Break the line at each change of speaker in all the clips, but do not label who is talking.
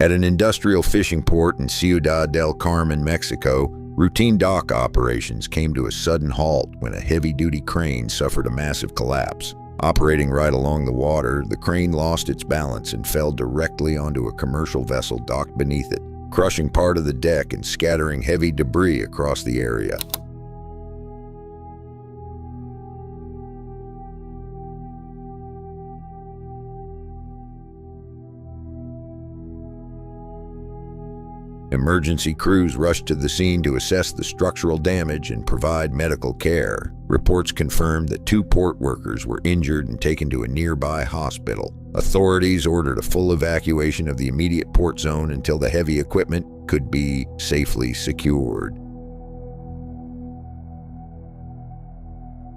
At an industrial fishing port in Ciudad del Carmen, Mexico, routine dock operations came to a sudden halt when a heavy-duty crane suffered a massive collapse. Operating right along the water, the crane lost its balance and fell directly onto a commercial vessel docked beneath it, crushing part of the deck and scattering heavy debris across the area. Emergency crews rushed to the scene to assess the structural damage and provide medical care. Reports confirmed that 2 port workers were injured and taken to a nearby hospital. Authorities ordered a full evacuation of the immediate port zone until the heavy equipment could be safely secured.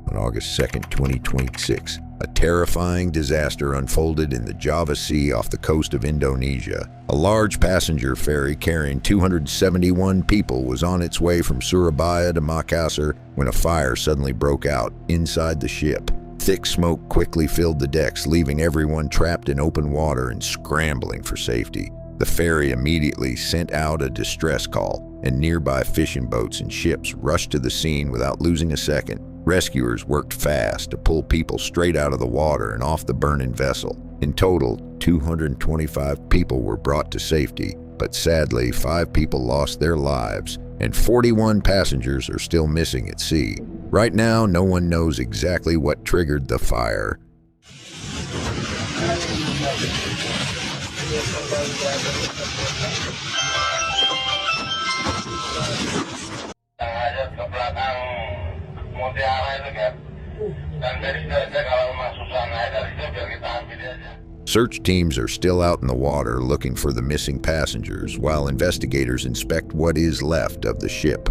On August 2, 2026, a terrifying disaster unfolded in the Java Sea off the coast of Indonesia. A large passenger ferry carrying 271 people was on its way from Surabaya to Makassar when a fire suddenly broke out inside the ship. Thick smoke quickly filled the decks, leaving everyone trapped in open water and scrambling for safety. The ferry immediately sent out a distress call, and nearby fishing boats and ships rushed to the scene without losing a second. Rescuers worked fast to pull people straight out of the water and off the burning vessel. In total, 225 people were brought to safety, but sadly, 5 people lost their lives, and 41 passengers are still missing at sea. Right now, no one knows exactly what triggered the fire. Search teams are still out in the water looking for the missing passengers, while investigators inspect what is left of the ship.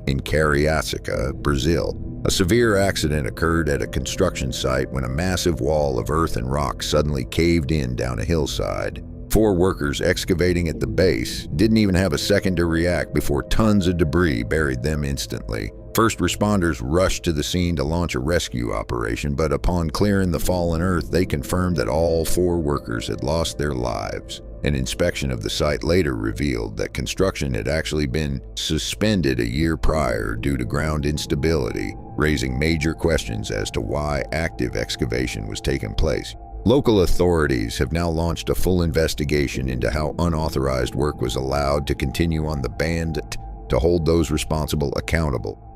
In Cariacica, Brazil, a severe accident occurred at a construction site when a massive wall of earth and rock suddenly caved in down a hillside. 4 workers excavating at the base didn't even have a second to react before tons of debris buried them instantly. First responders rushed to the scene to launch a rescue operation, but upon clearing the fallen earth, they confirmed that all 4 workers had lost their lives. An inspection of the site later revealed that construction had actually been suspended a year prior due to ground instability, raising major questions as to why active excavation was taking place. Local authorities have now launched a full investigation into how unauthorized work was allowed to continue on the band to hold those responsible accountable.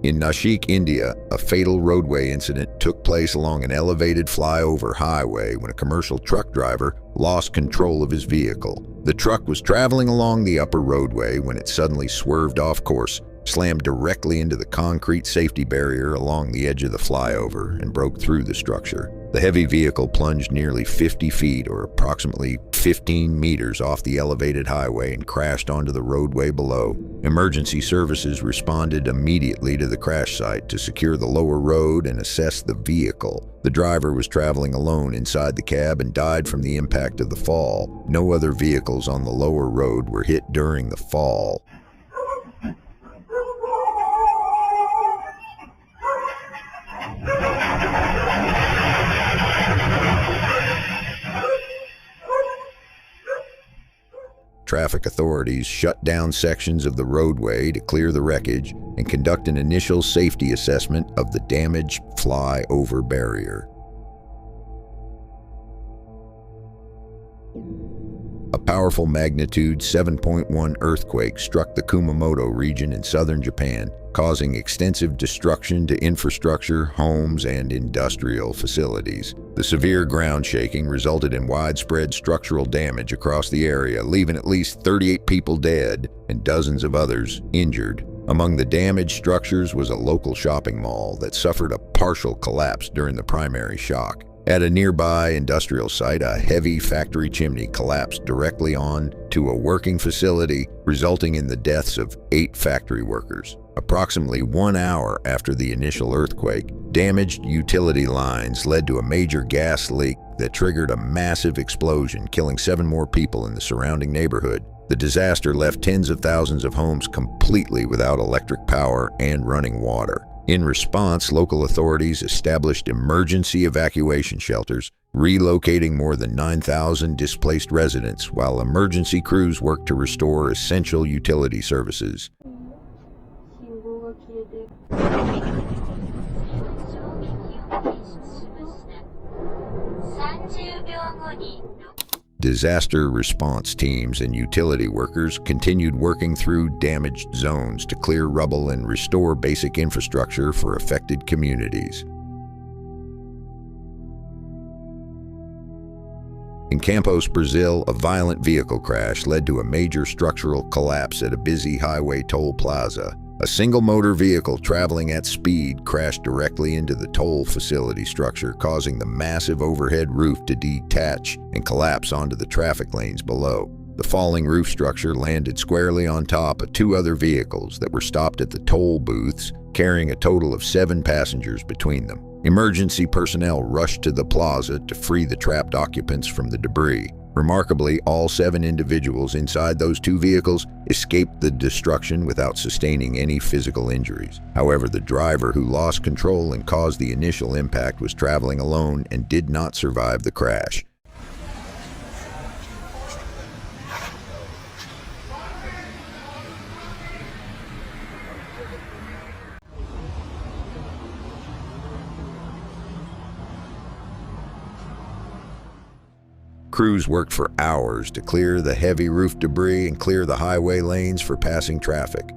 In Nashik, India, a fatal roadway incident took place along an elevated flyover highway when a commercial truck driver lost control of his vehicle. The truck was traveling along the upper roadway when it suddenly swerved off course, slammed directly into the concrete safety barrier along the edge of the flyover, and broke through the structure. The heavy vehicle plunged nearly 50 feet, or approximately 15 meters, off the elevated highway and crashed onto the roadway below. Emergency services responded immediately to the crash site to secure the lower road and assess the vehicle. The driver was traveling alone inside the cab and died from the impact of the fall. No other vehicles on the lower road were hit during the fall. Traffic authorities shut down sections of the roadway to clear the wreckage and conduct an initial safety assessment of the damaged flyover barrier. A powerful magnitude 7.1 earthquake struck the Kumamoto region in southern Japan, causing extensive destruction to infrastructure, homes, and industrial facilities. The severe ground shaking resulted in widespread structural damage across the area, leaving at least 38 people dead and dozens of others injured. Among the damaged structures was a local shopping mall that suffered a partial collapse during the primary shock. At a nearby industrial site, a heavy factory chimney collapsed directly onto a working facility, resulting in the deaths of 8 factory workers. Approximately 1 hour after the initial earthquake, damaged utility lines led to a major gas leak that triggered a massive explosion, killing 7 more people in the surrounding neighborhood. The disaster left tens of thousands of homes completely without electric power and running water. In response, local authorities established emergency evacuation shelters, relocating more than 9,000 displaced residents, while emergency crews worked to restore essential utility services. Disaster response teams and utility workers continued working through damaged zones to clear rubble and restore basic infrastructure for affected communities. In Campos, Brazil, a violent vehicle crash led to a major structural collapse at a busy highway toll plaza. A single motor vehicle traveling at speed crashed directly into the toll facility structure, causing the massive overhead roof to detach and collapse onto the traffic lanes below. The falling roof structure landed squarely on top of two other vehicles that were stopped at the toll booths, carrying a total of 7 passengers between them. Emergency personnel rushed to the plaza to free the trapped occupants from the debris. Remarkably, all 7 individuals inside those 2 vehicles escaped the destruction without sustaining any physical injuries. However, the driver who lost control and caused the initial impact was traveling alone and did not survive the crash. Crews worked for hours to clear the heavy roof debris and clear the highway lanes for passing traffic.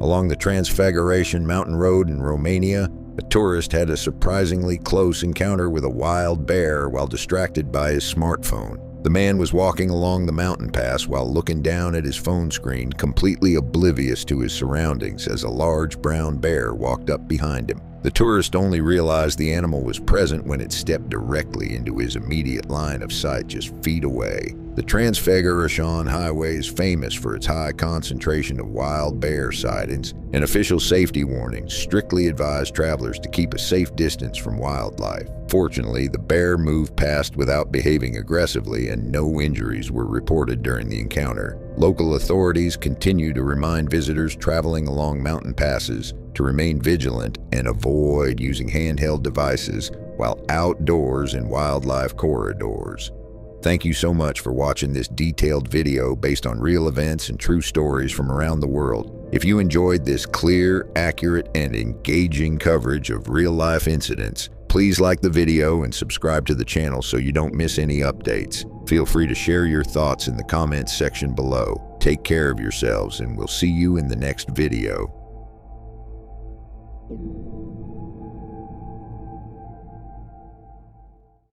Along the Transfiguration Mountain Road in Romania, a tourist had a surprisingly close encounter with a wild bear while distracted by his smartphone. The man was walking along the mountain pass while looking down at his phone screen, completely oblivious to his surroundings as a large brown bear walked up behind him. The tourist only realized the animal was present when it stepped directly into his immediate line of sight just feet away. The Transfiguration Highway is famous for its high concentration of wild bear sightings, and official safety warnings strictly advise travelers to keep a safe distance from wildlife. Fortunately, the bear moved past without behaving aggressively, and no injuries were reported during the encounter. Local authorities continue to remind visitors traveling along mountain passes to remain vigilant and avoid using handheld devices while outdoors in wildlife corridors. Thank you so much for watching this detailed video based on real events and true stories from around the world. If you enjoyed this clear, accurate, and engaging coverage of real-life incidents, please like the video and subscribe to the channel so you don't miss any updates. Feel free to share your thoughts in the comments section below. Take care of yourselves, and we'll see you in the next video.